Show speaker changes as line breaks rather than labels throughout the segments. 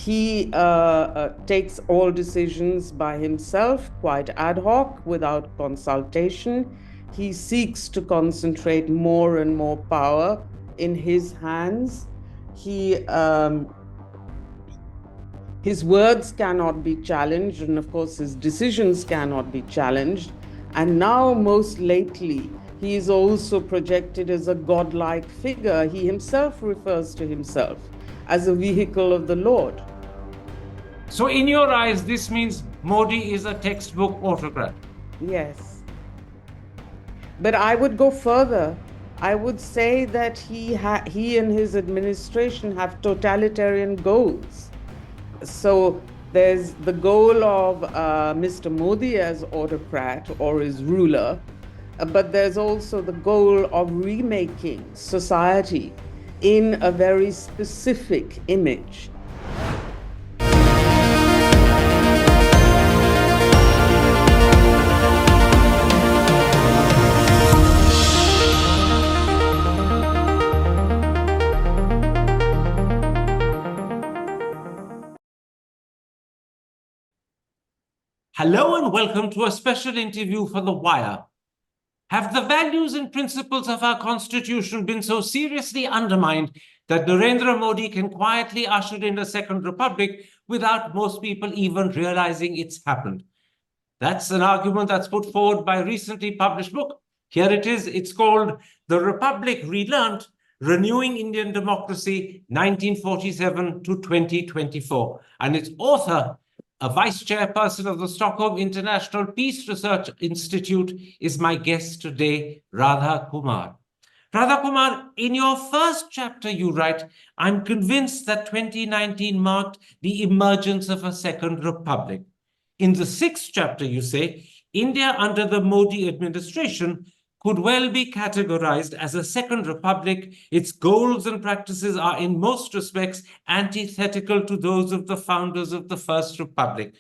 He takes all decisions by himself, quite ad hoc, without consultation. He seeks to concentrate more and more power in his hands. His words cannot be challenged, and of course his decisions cannot be challenged. And now, most lately, he is also projected as a godlike figure. He himself refers to himself as a vehicle of the Lord.
So in your eyes, this means Modi is a textbook autocrat?
Yes. But I would go further. I would say that he and his administration have totalitarian goals. So there's the goal of Mr. Modi as autocrat or as ruler, but there's also the goal of remaking society in a very specific image.
Hello and welcome to a special interview for The Wire. Have the values and principles of our constitution been so seriously undermined that Narendra Modi can quietly usher in a second republic without most people even realizing it's happened? That's an argument that's put forward by a recently published book. Here it is. It's called The Republic Relearnt, Renewing Indian Democracy, 1947 to 2024. And its author, a vice-chairperson of the Stockholm International Peace Research Institute, is my guest today, Radha Kumar. Radha Kumar, in your first chapter you write, I'm convinced that 2019 marked the emergence of a second republic. In the sixth chapter, you say, India under the Modi administration could well be categorized as a second republic. Its goals and practices are in most respects antithetical to those of the founders of the first republic.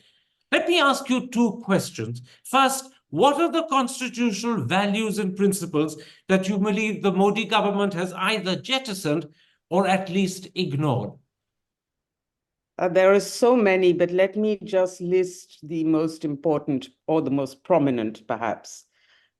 Let me ask you two questions. First, what are the constitutional values and principles that you believe the Modi government has either jettisoned or at least ignored?
There are so many, but let me just list the most important or the most prominent, perhaps.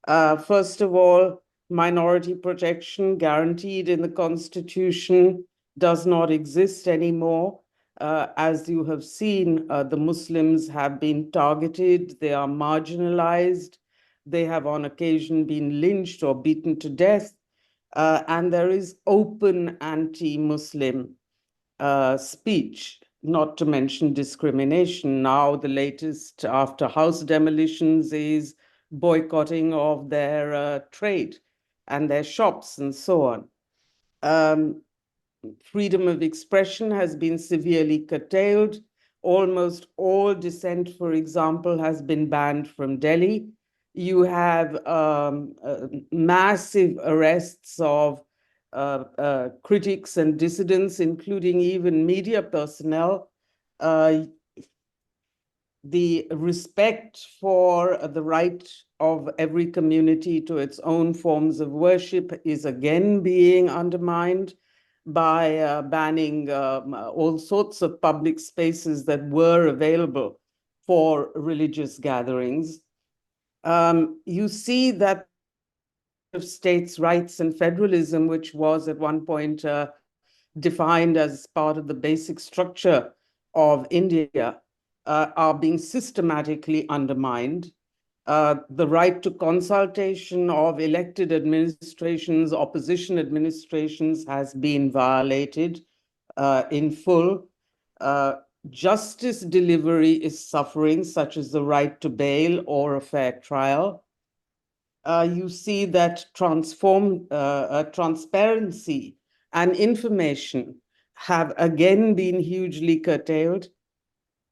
First of all, minority protection guaranteed in the Constitution does not exist anymore. As you have seen, the Muslims have been targeted, they are marginalized, they have on occasion been lynched or beaten to death, and there is open anti-Muslim speech, not to mention discrimination. Now, the latest after house demolitions is boycotting of their trade and their shops and so on. Freedom of expression has been severely curtailed. Almost all dissent, for example, has been banned from Delhi. You have massive arrests of critics and dissidents, including even media personnel. The respect for the right of every community to its own forms of worship is again being undermined by banning all sorts of public spaces that were available for religious gatherings. You see that of states' rights and federalism, which was at one point defined as part of the basic structure of India, are being systematically undermined. The right to consultation of elected administrations, opposition administrations, has been violated in full. Justice delivery is suffering, such as the right to bail or a fair trial. You see that transparency and information have again been hugely curtailed.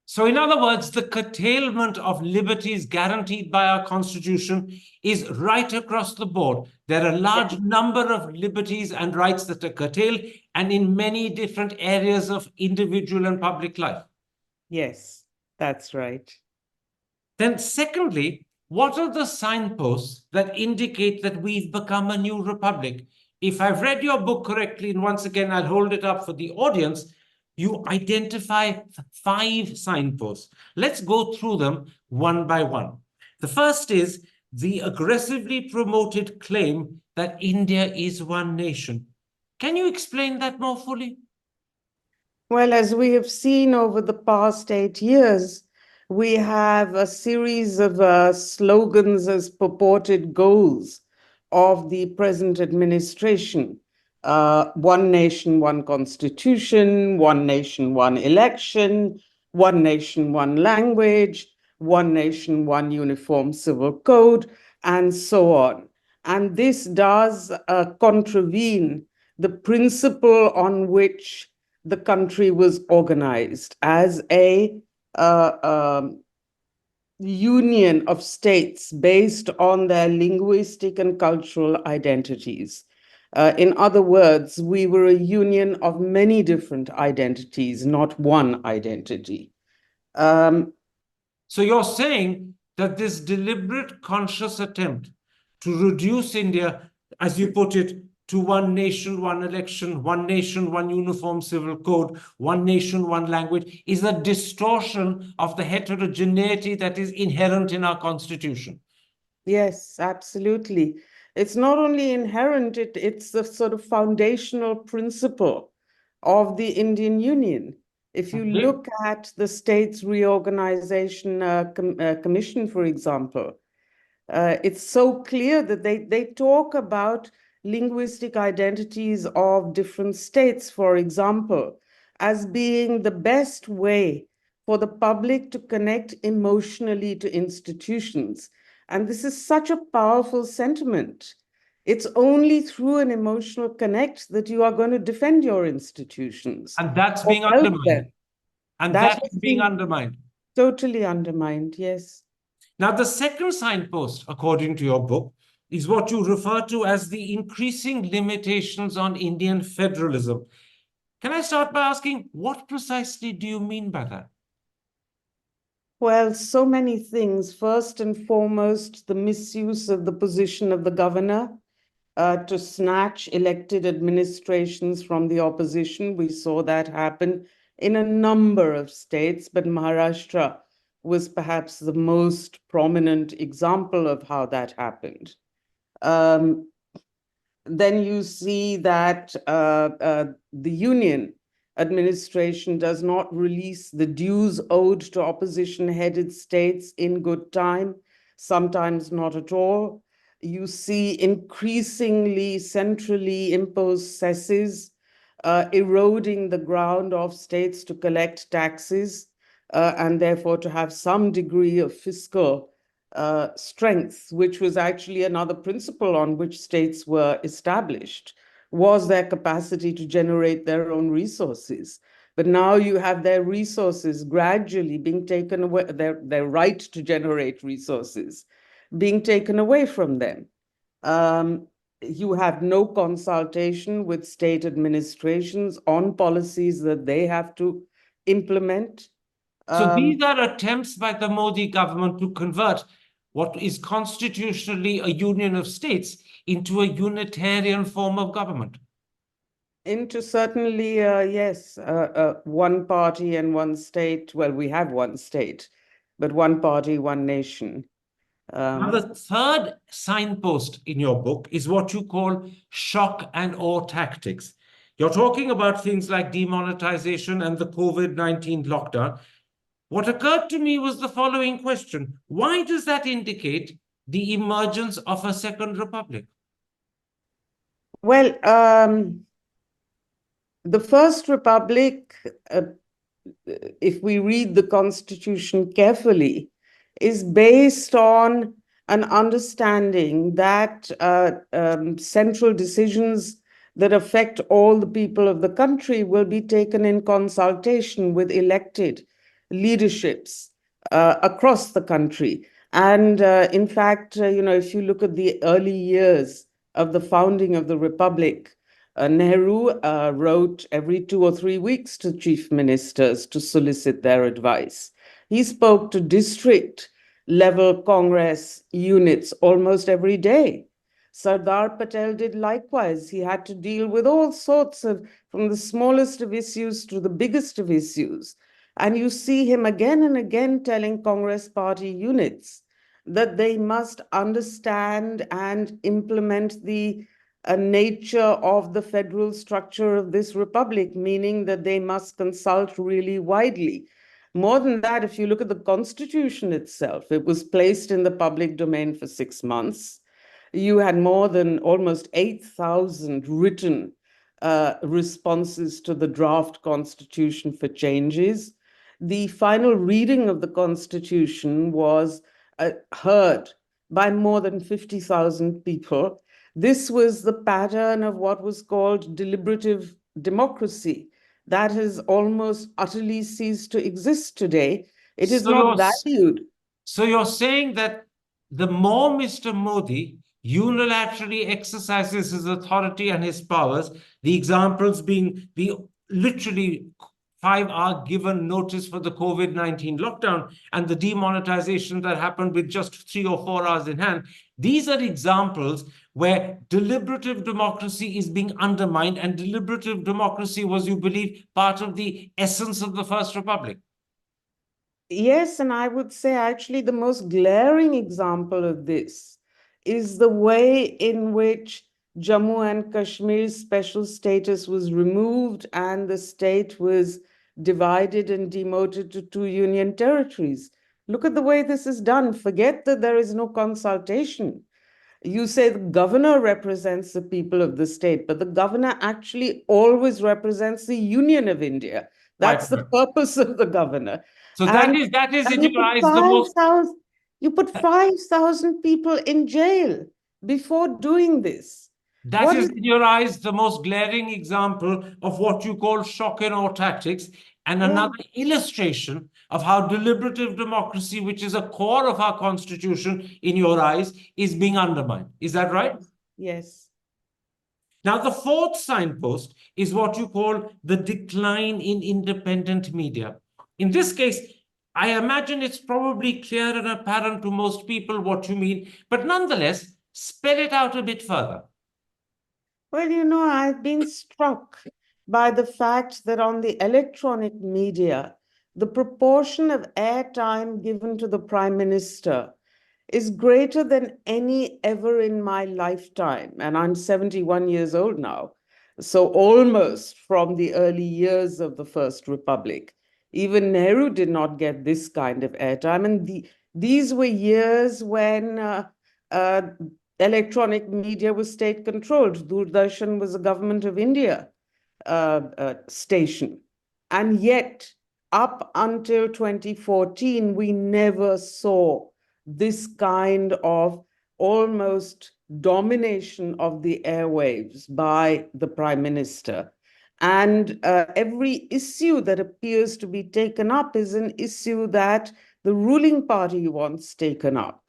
So in other words, the curtailment of liberties guaranteed by our constitution is right across the board. There are a large number of liberties and rights that are curtailed, and in many different areas of individual and public life.
Yes, that's right.
Then secondly, what are the signposts that indicate that we've become a new republic? If I've read your book correctly, and once again, I'll hold it up for the audience, you identify 5 signposts. Let's go through them one by one. The first is the aggressively promoted claim that India is one nation. Can you explain that more fully?
Well, as we have seen over the past 8 years, we have a series of slogans as purported goals of the present administration. One nation, one constitution, one nation, one election, one nation, one language, one nation, one uniform civil code, and so on. And this does contravene the principle on which the country was organized as a union of states based on their linguistic and cultural identities. In other words, we were a union of many different identities, not one identity.
So you're saying that this deliberate, conscious attempt to reduce India, as you put it, to one nation, one election, one nation, one uniform civil code, one nation, one language, is a distortion of the heterogeneity that is inherent in our constitution.
Yes, absolutely. It's not only inherent, it's the sort of foundational principle of the Indian Union. If you look at the States Reorganization Commission, for example, it's so clear that they talk about linguistic identities of different states, for example, as being the best way for the public to connect emotionally to institutions. And this is such a powerful sentiment. It's only through an emotional connect that you are going to defend your institutions.
And that's being undermined. And
that
that's being undermined.
Totally undermined, yes.
Now, the second signpost, according to your book, is what you refer to as the increasing limitations on Indian federalism. Can I start by asking, what precisely do you mean by that?
Well, so many things. First and foremost, the misuse of the position of the governor to snatch elected administrations from the opposition. We saw that happen in a number of states, but Maharashtra was perhaps the most prominent example of how that happened. Then you see that the union administration does not release the dues owed to opposition-headed states in good time, sometimes not at all. You see increasingly centrally imposed cesses eroding the ground of states to collect taxes and therefore to have some degree of fiscal strength, which was actually another principle on which states were established, was their capacity to generate their own resources. But now you have their resources gradually being taken away, their right to generate resources being taken away from them. You have no consultation with state administrations on policies that they have to implement.
So these are attempts by the Modi government to convert what is constitutionally a union of states into a unitarian form of government.
Into certainly, yes, one party and one state. Well, we have one state, but one party, one nation.
Now, the third signpost in your book is what you call shock and awe tactics. You're talking about things like demonetization and the COVID-19 lockdown. What occurred to me was the following question. Why does that indicate the emergence of a second republic?
Well, the First Republic, if we read the Constitution carefully, is based on an understanding that central decisions that affect all the people of the country will be taken in consultation with elected leaderships across the country. And in fact, if you look at the early years of the founding of the Republic, Nehru wrote every 2 or 3 weeks to chief ministers to solicit their advice. He spoke to district level Congress units almost every day. Sardar Patel did likewise. He had to deal with all sorts of, from the smallest of issues to the biggest of issues. And you see him again and again telling Congress party units that they must understand and implement the nature of the federal structure of this republic, meaning that they must consult really widely. More than that, if you look at the Constitution itself, it was placed in the public domain for 6 months. You had more than almost 8,000 written responses to the draft Constitution for changes. The final reading of the Constitution was heard by more than 50,000 people. This was the pattern of what was called deliberative democracy. That has almost utterly ceased to exist today. It is not valued.
So you're saying that the more Mr. Modi unilaterally exercises his authority and his powers, the examples being the literally 5-hour given notice for the COVID-19 lockdown and the demonetization that happened with just 3 or 4 hours in hand. These are examples where deliberative democracy is being undermined, and deliberative democracy was, you believe, part of the essence of the First Republic.
Yes, and I would say actually the most glaring example of this is the way in which Jammu and Kashmir's special status was removed and the state was divided and demoted to 2 union territories. Look at the way this is done. Forget that there is no consultation. You say the governor represents the people of the state, but the governor actually always represents the Union of India. That's the purpose of the governor.
So that is in your eyes the most...
You put 5,000 people in jail before doing this.
That is, in your eyes, the most glaring example of what you call shock and awe tactics, and another illustration of how deliberative democracy, which is a core of our constitution, in your eyes, is being undermined. Is that right?
Yes.
Now, the fourth signpost is what you call the decline in independent media. In this case, I imagine it's probably clear and apparent to most people what you mean, but nonetheless, spell it out a bit further.
Well, you know, I've been struck by the fact that on the electronic media, the proportion of airtime given to the Prime Minister is greater than any ever in my lifetime. And I'm 71 years old now, so almost from the early years of the First Republic. Even Nehru did not get this kind of airtime. And these were years when electronic media was state-controlled. Doordarshan was a government of India station. And yet, up until 2014, we never saw this kind of almost domination of the airwaves by the Prime Minister. And every issue that appears to be taken up is an issue that the ruling party wants taken up.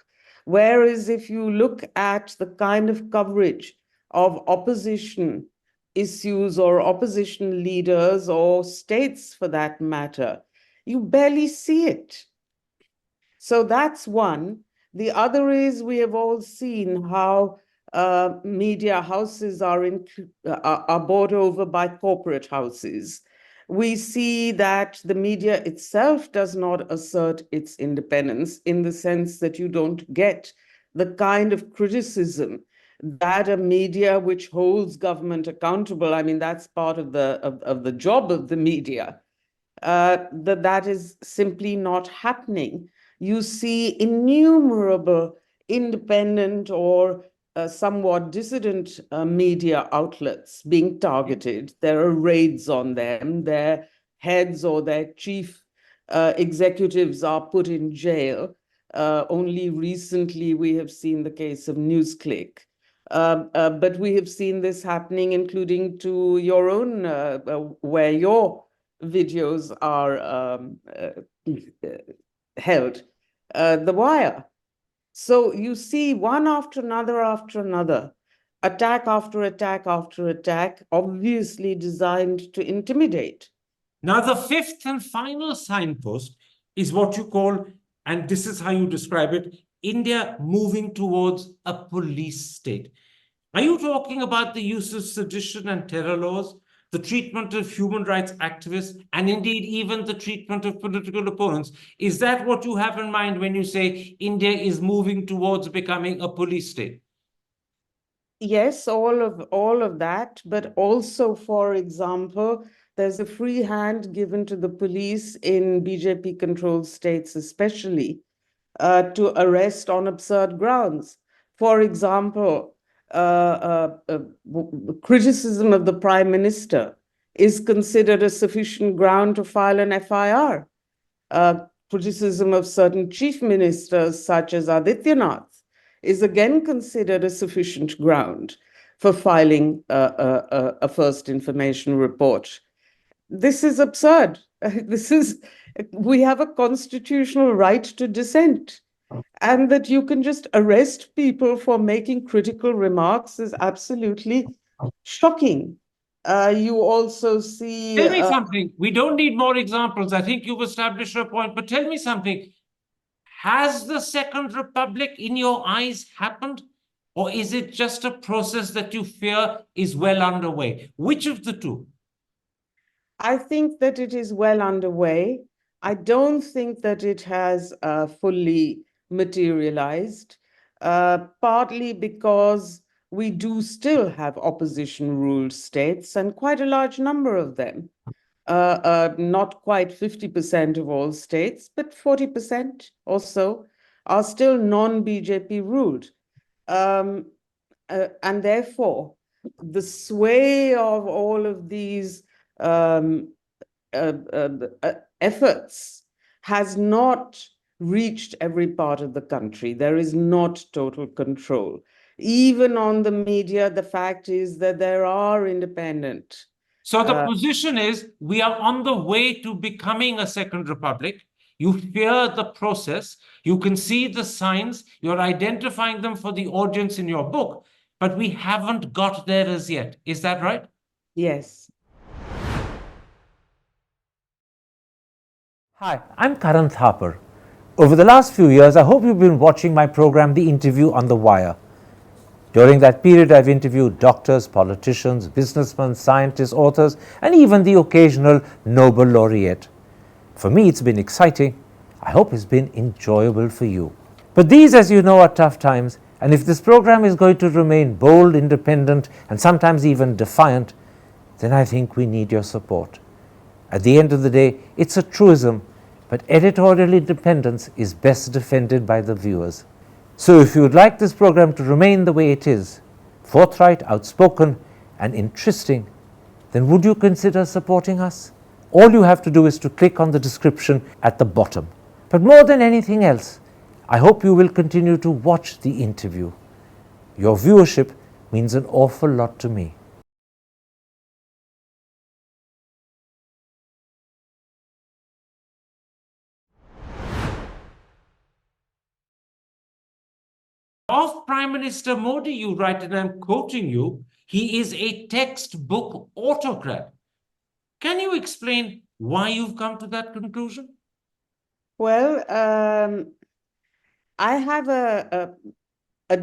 Whereas if you look at the kind of coverage of opposition issues or opposition leaders or states for that matter, you barely see it. So that's one. The other is we have all seen how media houses are bought over by corporate houses. We see that the media itself does not assert its independence in the sense that you don't get the kind of criticism that a media which holds government accountable, I mean, that's part of the job of the media, that is simply not happening. You see innumerable independent or somewhat dissident media outlets being targeted. There are raids on them. Their heads or their chief executives are put in jail. Only recently we have seen the case of NewsClick. But we have seen this happening, including to your own, where your videos are held, The Wire. So you see one after another, attack after attack after attack, obviously designed to intimidate.
Now, the fifth and final signpost is what you call, and this is how you describe it, India moving towards a police state. Are you talking about the use of sedition and terror laws, the treatment of human rights activists, and indeed even the treatment of political opponents? Is that what you have in mind when you say India is moving towards becoming a police state?
Yes, all of that, but also, for example, there's a free hand given to the police in BJP-controlled states, especially, to arrest on absurd grounds. For example, criticism of the Prime Minister is considered a sufficient ground to file an FIR. Criticism of certain chief ministers, such as Adityanath, is again considered a sufficient ground for filing a first information report. This is absurd. We have a constitutional right to dissent, and that you can just arrest people for making critical remarks is absolutely shocking. You also see.
Tell me something. We don't need more examples. I think you've established your point, but tell me something. Has the Second Republic, in your eyes, happened? Or is it just a process that you fear is well underway? Which of the two?
I think that it is well underway. I don't think that it has fully materialized, partly because we do still have opposition-ruled states, and quite a large number of them. Not quite 50% of all states, but 40% or so are still non-BJP ruled. And therefore, the sway of all of these efforts has not reached every part of the country. There is not total control. Even on the media, the fact is that there are independent.
So the position is we are on the way to becoming a second republic. You fear the process. You can see the signs. You're identifying them for the audience in your book, but we haven't got there as yet. Is that right?
Yes.
Hi, I'm Karan Thapar. Over the last few years, I hope you've been watching my program, The Interview on the Wire. During that period, I've interviewed doctors, politicians, businessmen, scientists, authors, and even the occasional Nobel laureate. For me, it's been exciting. I hope it's been enjoyable for you. But these, as you know, are tough times, and if this program is going to remain bold, independent, and sometimes even defiant, then I think we need your support. At the end of the day, it's a truism, but editorial independence is best defended by the viewers. So if you would like this program to remain the way it is, forthright, outspoken, and interesting, then would you consider supporting us? All you have to do is to click on the description at the bottom. But more than anything else, I hope you will continue to watch the interview. Your viewership means an awful lot to me.
Of Prime Minister Modi, you write, and I'm quoting you, he is a textbook autocrat. Can you explain why you've come to that conclusion?
Well, I have a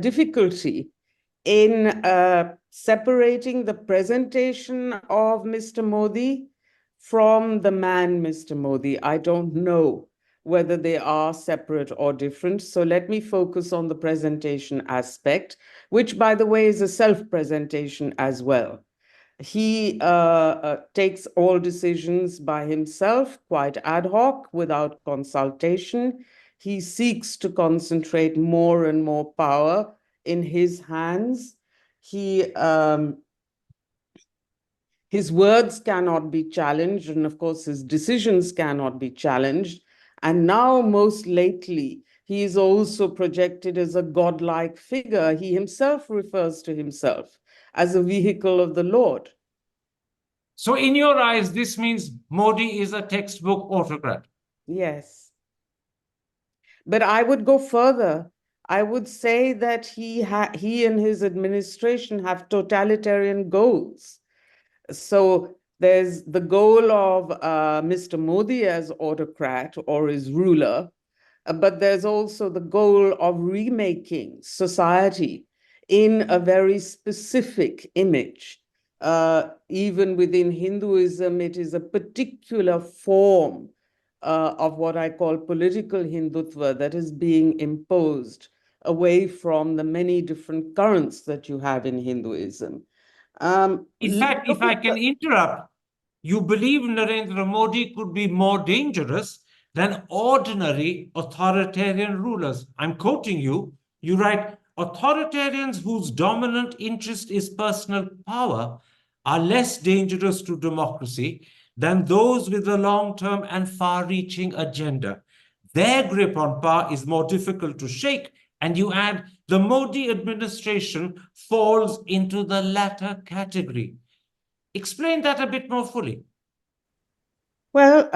difficulty in separating the presentation of Mr. Modi from the man, Mr. Modi. I don't know whether they are separate or different. So let me focus on the presentation aspect, which, by the way, is a self-presentation as well. He takes all decisions by himself, quite ad hoc, without consultation. He seeks to concentrate more and more power in his hands. His words cannot be challenged, and of course, his decisions cannot be challenged. And now, most lately, he is also projected as a godlike figure. He himself refers to himself as a vehicle of the Lord.
So in your eyes, this means Modi is a textbook autocrat.
Yes. But I would go further. I would say that he and his administration have totalitarian goals. So there's the goal of Mr. Modi as autocrat or as ruler, but there's also the goal of remaking society in a very specific image. Even within Hinduism, it is a particular form of what I call political Hindutva that is being imposed away from the many different currents that you have in Hinduism.
In fact, if I can interrupt, you believe Narendra Modi could be more dangerous than ordinary authoritarian rulers. I'm quoting you. You write, authoritarians whose dominant interest is personal power are less dangerous to democracy than those with a long-term and far-reaching agenda. Their grip on power is more difficult to shake, and you add, the Modi administration falls into the latter category. Explain that a bit more fully.
Well,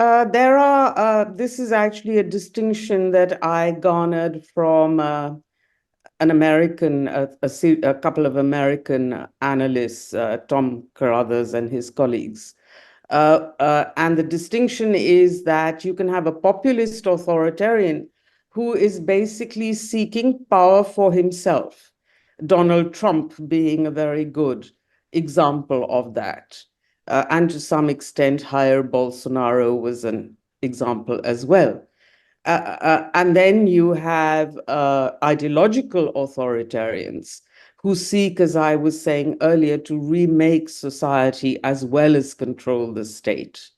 this is actually a distinction that I garnered from an American, a couple of American analysts, Tom Carruthers and his colleagues. And the distinction is that you can have a populist authoritarian who is basically seeking power for himself. Donald Trump being a very good example of that. And to some extent, Jair Bolsonaro was an example as well. And then you have ideological authoritarians who seek, as I was saying earlier, to remake society as well as control the state.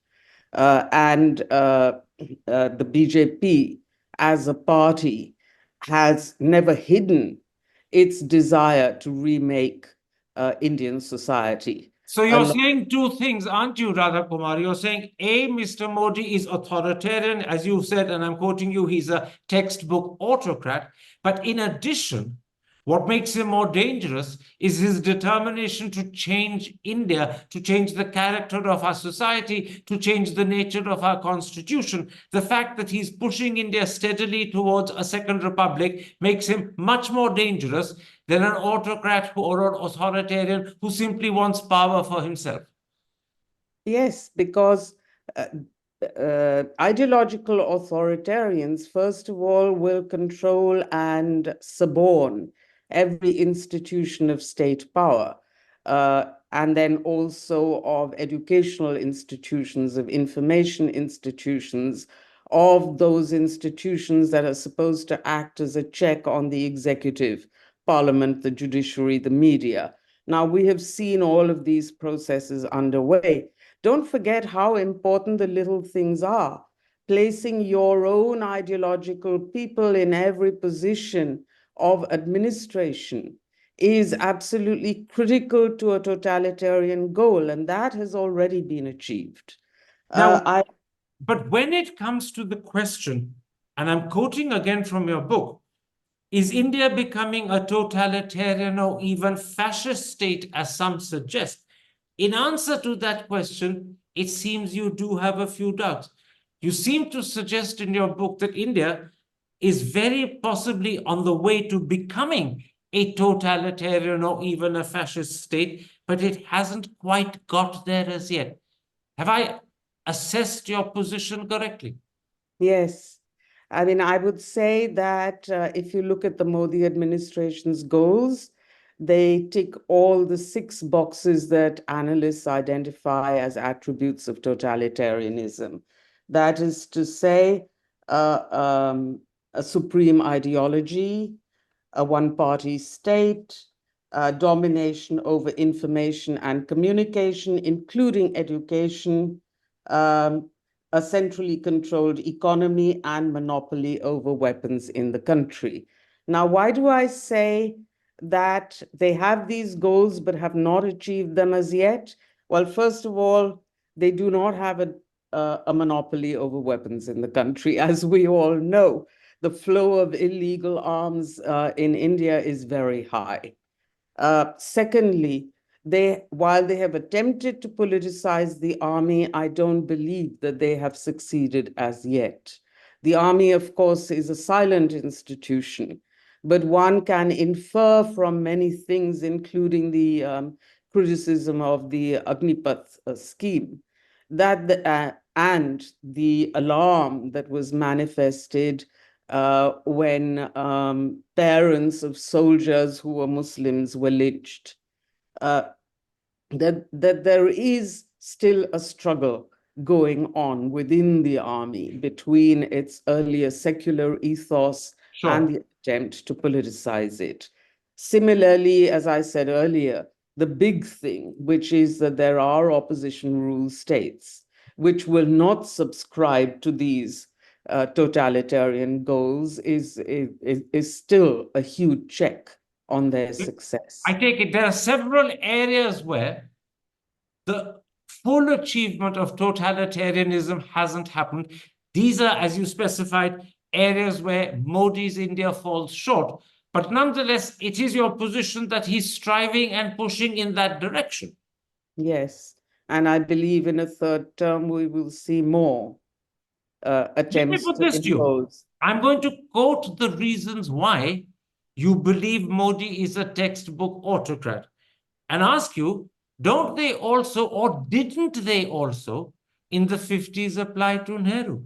And the BJP as a party has never hidden its desire to remake Indian society.
So you're saying two things, aren't you, Radha Kumar? You're saying, A, Mr. Modi is authoritarian, as you said, and I'm quoting you, he's a textbook autocrat. But in addition, what makes him more dangerous is his determination to change India, to change the character of our society, to change the nature of our constitution. The fact that he's pushing India steadily towards a second republic makes him much more dangerous than an autocrat or an authoritarian who simply wants power for himself.
Yes, because ideological authoritarians, first of all, will control and suborn every institution of state power, and then also of educational institutions, of information institutions, of those institutions that are supposed to act as a check on the executive, parliament, the judiciary, the media. Now, we have seen all of these processes underway. Don't forget how important the little things are. Placing your own ideological people in every position of administration is absolutely critical to a totalitarian goal, and that has already been achieved.
Now, but when it comes to the question, and I'm quoting again from your book, is India becoming a totalitarian or even fascist state, as some suggest? In answer to that question, it seems you do have a few doubts. You seem to suggest in your book that India is very possibly on the way to becoming a totalitarian or even a fascist state, but it hasn't quite got there as yet. Have I assessed your position correctly?
Yes. I mean, I would say that if you look at the Modi administration's goals, they tick all the 6 boxes that analysts identify as attributes of totalitarianism. That is to say, a supreme ideology, a one-party state, domination over information and communication, including education, a centrally controlled economy, and monopoly over weapons in the country. Now, why do I say that they have these goals but have not achieved them as yet? Well, first of all, they do not have a monopoly over weapons in the country, as we all know. The flow of illegal arms in India is very high. Secondly, while they have attempted to politicize the army, I don't believe that they have succeeded as yet. The army, of course, is a silent institution, but one can infer from many things, including the criticism of the Agnipath scheme, that and the alarm that was manifested when parents of soldiers who were Muslims were lynched. That there is still a struggle going on within the army between its earlier secular ethos and the attempt to politicize it. Similarly, as I said earlier, the big thing, which is that there are opposition rule states which will not subscribe to these totalitarian goals, is still a huge check on their success.
I take it there are several areas where the full achievement of totalitarianism hasn't happened. These are, as you specified, areas where Modi's India falls short. But nonetheless, it is your position that he's striving and pushing in that direction.
Yes, and I believe in a third term we will see more attempts
Let me put
to
this to you.
impose.
I'm going to quote the reasons why you believe Modi is a textbook autocrat and ask you, don't they also, or didn't they also, in the 50s apply to Nehru?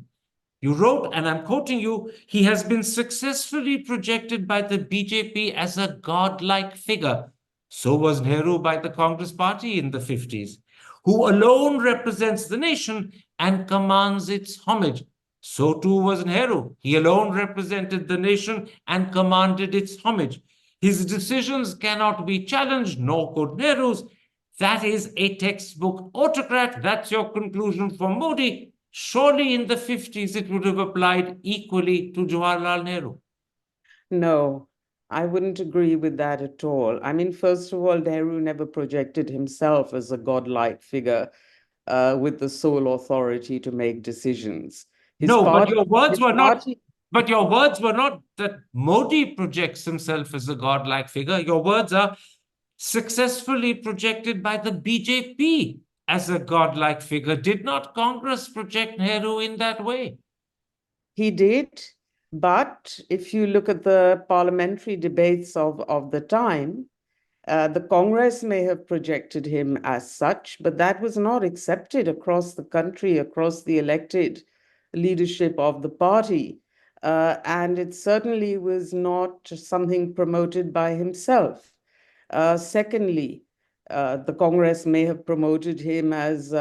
You wrote, and I'm quoting you, he has been successfully projected by the BJP as a godlike figure. So was Nehru by the Congress Party in the 50s, who alone represents the nation and commands its homage. So too was Nehru. He alone represented the nation and commanded its homage. His decisions cannot be challenged, nor could Nehru's. That is a textbook autocrat. That's your conclusion for Modi. Surely in the 50s, it would have applied equally to Jawaharlal Nehru.
No, I wouldn't agree with that at all. I mean, first of all, Nehru never projected himself as a godlike figure with the sole authority to make decisions.
But your words were not. But your words were not that Modi projects himself as a godlike figure. Your words are successfully projected by the BJP as a godlike figure. Did not Congress project Nehru in that way?
He did, but if you look at the parliamentary debates of the time, the Congress may have projected him as such, but that was not accepted across the country, across the elected leadership of the party. And it certainly was not something promoted by himself. Secondly, the Congress may have promoted him as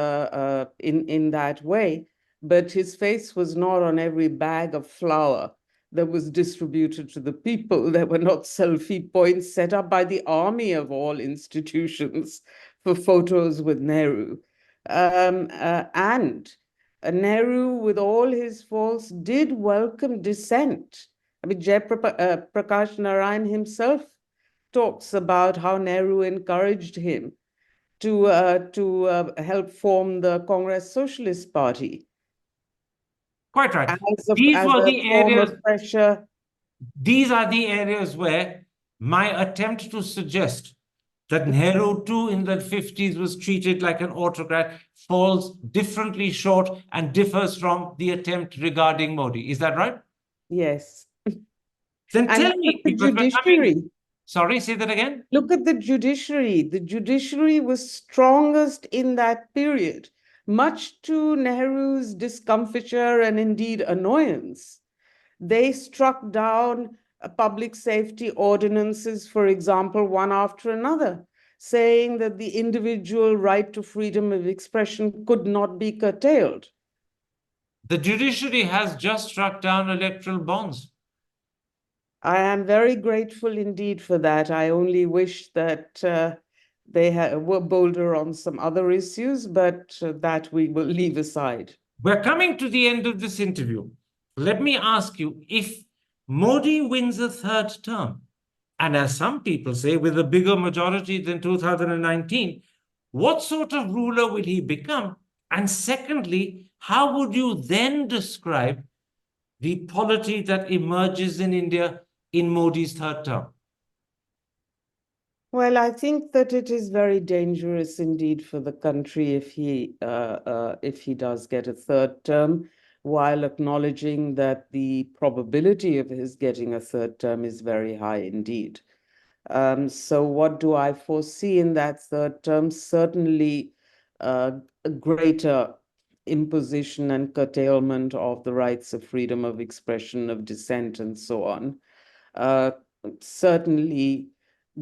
in that way, but his face was not on every bag of flour that was distributed to the people. There were not selfie points set up by the army of all institutions for photos with Nehru. And Nehru, with all his faults, did welcome dissent. I mean, Prakash Narayan himself talks about how Nehru encouraged him to help form the Congress Socialist Party.
Quite right.
These were the areas. Pressure.
These are the areas where my attempt to suggest that Nehru too in the 50s was treated like an autocrat falls differently short and differs from the attempt regarding Modi. Is that right?
Yes.
Then tell me,
the judiciary.
Sorry, say that again.
Look at the judiciary. The judiciary was strongest in that period, much to Nehru's discomfiture and indeed annoyance. They struck down public safety ordinances, for example, one after another, saying that the individual right to freedom of expression could not be curtailed.
The judiciary has just struck down electoral bonds.
I am very grateful indeed for that. I only wish that they were bolder on some other issues, but that we will leave aside.
We're coming to the end of this interview. Let me ask you, if Modi wins a third term, and as some people say, with a bigger majority than 2019, what sort of ruler will he become? And secondly, how would you then describe the polity that emerges in India in Modi's third term?
Well, I think that it is very dangerous indeed for the country if he does get a third term, while acknowledging that the probability of his getting a third term is very high indeed. So what do I foresee in that third term? Certainly a greater imposition and curtailment of the rights of freedom of expression, of dissent, and so on. Certainly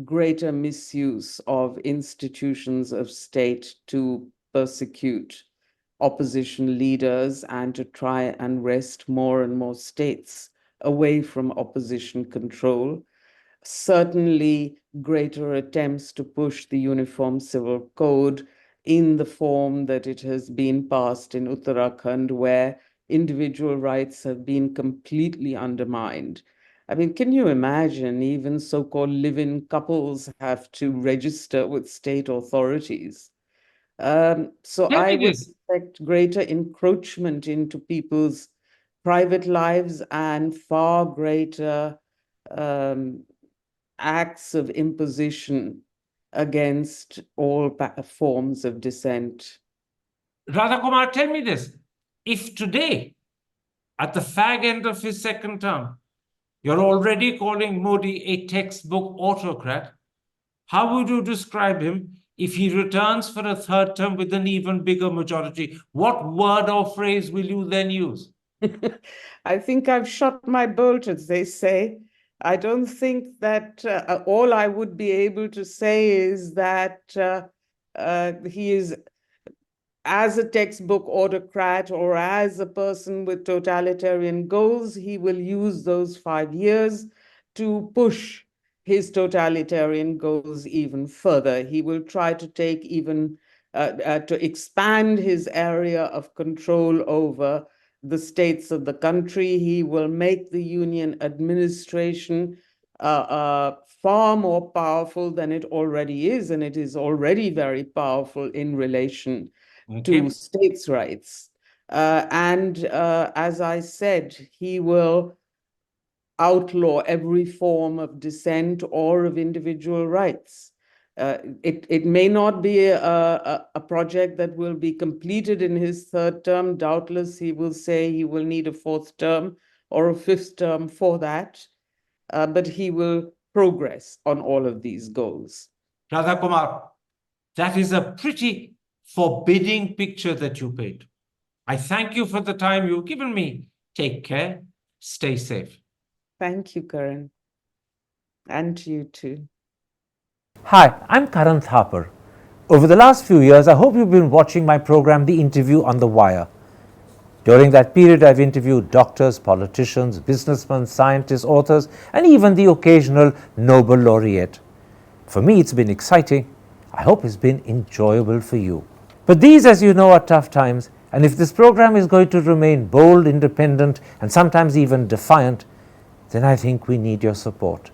greater misuse of institutions of state to persecute opposition leaders and to try and wrest more and more states away from opposition control. Certainly greater attempts to push the Uniform Civil Code in the form that it has been passed in Uttarakhand, where individual rights have been completely undermined. I mean, can you imagine even so-called live-in couples have to register with state authorities? So
Tell
I
me
would
this.
expect greater encroachment into people's private lives and far greater acts of imposition against all forms of dissent.
Radha Kumar, tell me this. If today, at the fag end of his second term, you're already calling Modi a textbook autocrat, how would you describe him if he returns for a third term with an even bigger majority? What word or phrase will you then use?
I think I've shot my bolt, as they say. I don't think that all I would be able to say is that he is, as a textbook autocrat or as a person with totalitarian goals, he will use those 5 years to push his totalitarian goals even further. He will try to take even, to expand his area of control over the states of the country. He will make the union administration far more powerful than it already is, and it is already very powerful in relation to states' rights. As I said, he will outlaw every form of dissent or of individual rights. It may not be a project that will be completed in his third term. Doubtless, he will say he will need a fourth term or a fifth term for that, but he will progress on all of these goals.
Radha Kumar, that is a pretty forbidding picture that you paint. I thank you for the time you've given me. Take care. Stay safe.
Thank you, Karan. And to you too.
Hi, I'm Karan Thapar. Over the last few years, I hope you've been watching my program, The Interview on the Wire. During that period, I've interviewed doctors, politicians, businessmen, scientists, authors, and even the occasional Nobel laureate. For me, it's been exciting. I hope it's been enjoyable for you. But these, as you know, are tough times, and if this program is going to remain bold, independent, and sometimes even defiant, then I think we need your support.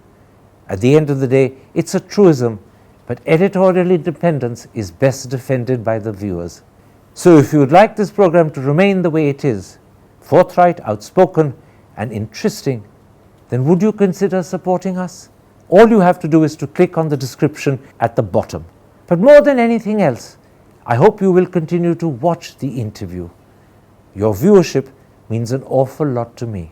At the end of the day, it's a truism, but editorial independence is best defended by the viewers. So if you would like this program to remain the way it is, forthright, outspoken, and interesting, then would you consider supporting us? All you have to do is to click on the description at the bottom. But more than anything else, I hope you will continue to watch the interview. Your viewership means an awful lot to me.